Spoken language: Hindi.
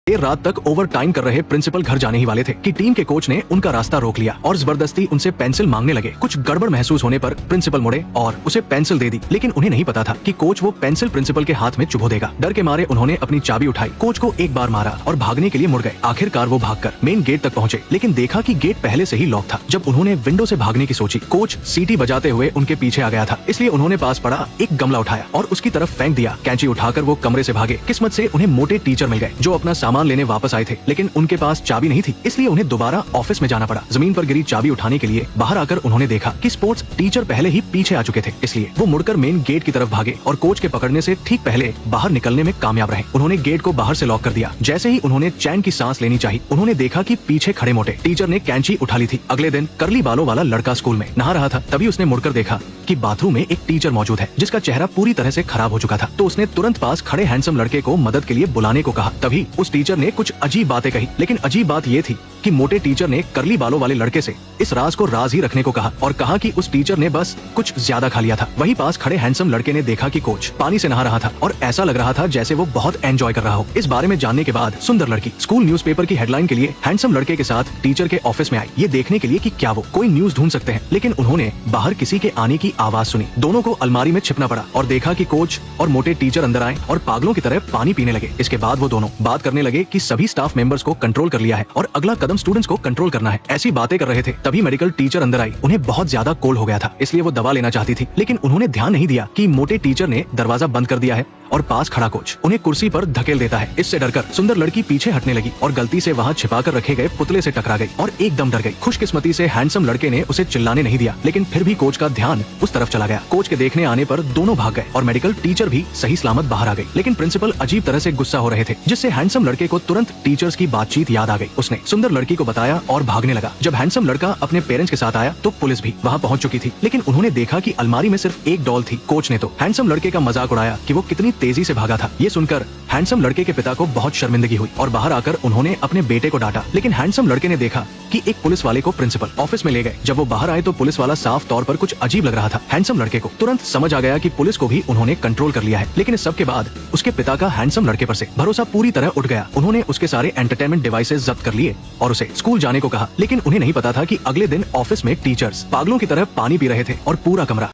देर रात तक ओवर टाइम कर रहे प्रिंसिपल घर जाने ही वाले थे कि टीम के कोच ने उनका रास्ता रोक लिया और जबरदस्ती उनसे पेंसिल मांगने लगे। कुछ गड़बड़ महसूस होने पर प्रिंसिपल मुड़े और उसे पेंसिल दे दी, लेकिन उन्हें नहीं पता था कि कोच वो पेंसिल प्रिंसिपल के हाथ में चुभो देगा। डर के मारे उन्होंने अपनी चाबी उठाई, कोच को एक बार मारा और भागने के लिए मुड़ गए। आखिरकार वो भागकर मेन गेट तक पहुंचे, लेकिन देखा कि गेट पहले से ही लॉक था। जब उन्होंने विंडो से भागने की सोची, कोच सीटी बजाते हुए उनके पीछे आ गया था, इसलिए उन्होंने पास पड़ा एक गमला उठाया और उसकी तरफ फेंक दिया। कैंची उठाकर वो कमरे से भागे। किस्मत से उन्हें मोटे टीचर मिल गए जो अपना सामान लेने वापस आए थे, लेकिन उनके पास चाबी नहीं थी, इसलिए उन्हें दोबारा ऑफिस में जाना पड़ा। जमीन पर गिरी चाबी उठाने के लिए बाहर आकर उन्होंने देखा कि स्पोर्ट्स टीचर पहले ही पीछे आ चुके थे, इसलिए वो मुड़कर मेन गेट की तरफ भागे और कोच के पकड़ने से ठीक पहले बाहर निकलने में कामयाब रहे। उन्होंने गेट को बाहर से लॉक कर दिया। जैसे ही उन्होंने चैन की सांस लेनी चाहिए, उन्होंने देखा कि पीछे खड़े मोटे टीचर ने कैंची उठा ली थी। अगले दिन कर्ली बालों वाला लड़का स्कूल में नहा रहा था, तभी उसने मुड़कर देखा कि बाथरूम में एक टीचर मौजूद है जिसका चेहरा पूरी तरह से खराब हो चुका था। तो उसने तुरंत पास खड़े हैंडसम लड़के को मदद के लिए बुलाने को कहा। तभी उस टीचर ने कुछ अजीब बातें कही, लेकिन अजीब बात ये थी कि मोटे टीचर ने कर्ली बालों वाले लड़के से इस राज को राज ही रखने को कहा और कहा कि उस टीचर ने बस कुछ ज्यादा खा लिया था। वहीं पास खड़े हैंडसम लड़के ने देखा कि कोच पानी से नहा रहा था और ऐसा लग रहा था जैसे वो बहुत एंजॉय कर रहा हो। इस बारे में जानने के बाद सुंदर लड़की स्कूल न्यूज़पेपर की हेडलाइन के लिए हैंडसम लड़के के साथ टीचर के ऑफिस में आई, ये देखने के लिए कि क्या वो कोई न्यूज ढूंढ सकते हैं। लेकिन उन्होंने बाहर किसी के आने की आवाज सुनी। दोनों को अलमारी में छिपना पड़ा और देखा कि कोच और मोटे टीचर अंदर आए और पागलों की तरह पानी पीने लगे। इसके बाद वो दोनों बात करने लगे कि सभी स्टाफ मेंबर्स को कंट्रोल कर लिया है और अगला कदम स्टूडेंट्स को कंट्रोल करना है। ऐसी बातें कर रहे थे, तभी मेडिकल टीचर अंदर आई। उन्हें बहुत ज्यादा कोल्ड हो गया था, इसलिए वो दवा लेना चाहती थी, लेकिन उन्होंने ध्यान नहीं दिया कि मोटे टीचर ने दरवाजा बंद कर दिया है और पास खड़ा कोच उन्हें कुर्सी पर धकेल देता है। इससे डरकर सुंदर लड़की पीछे हटने लगी और गलती से वहाँ छिपाकर रखे गए पुतले से टकरा गई और एकदम डर गई। खुशकिस्मती से हैंडसम लड़के ने उसे चिल्लाने नहीं दिया, लेकिन फिर भी कोच का ध्यान उस तरफ चला गया। कोच के देखने आने पर दोनों भाग गए और मेडिकल टीचर भी सही सलामत बाहर आ गई। लेकिन प्रिंसिपल अजीब तरह से गुस्सा हो रहे थे, जिससे हैंडसम लड़के को तुरंत टीचर्स की बातचीत याद आ गई। उसने सुंदर लड़की को बताया और भागने लगा। जब हैंडसम लड़का अपने पेरेंट्स के साथ आया तो पुलिस भी वहाँ पहुँच चुकी थी, लेकिन उन्होंने देखा कि अलमारी में सिर्फ एक डॉल थी। कोच ने तो हैंडसम लड़के का मजाक उड़ाया कि वो कितनी तेजी से भागा था। ये सुनकर हैंडसम लड़के के पिता को बहुत शर्मिंदगी हुई और बाहर आकर उन्होंने अपने बेटे को डांटा। लेकिन हैंडसम लड़के ने देखा कि एक पुलिस वाले को प्रिंसिपल ऑफिस में ले गए। जब वो बाहर आए तो पुलिस वाला साफ तौर पर कुछ अजीब लग रहा था। हैंडसम लड़के को तुरंत समझ आ गया कि पुलिस को भी उन्होंने कंट्रोल कर लिया है। लेकिन इस सब के बाद उसके पिता का हैंडसम लड़के पर से भरोसा पूरी तरह उठ गया। उन्होंने उसके सारे एंटरटेनमेंट डिवाइसेस जब्त कर लिए और उसे स्कूल जाने को कहा। लेकिन उन्हें नहीं पता था कि अगले दिन ऑफिस में टीचर्स पागलों की तरह पानी पी रहे थे और पूरा कमरा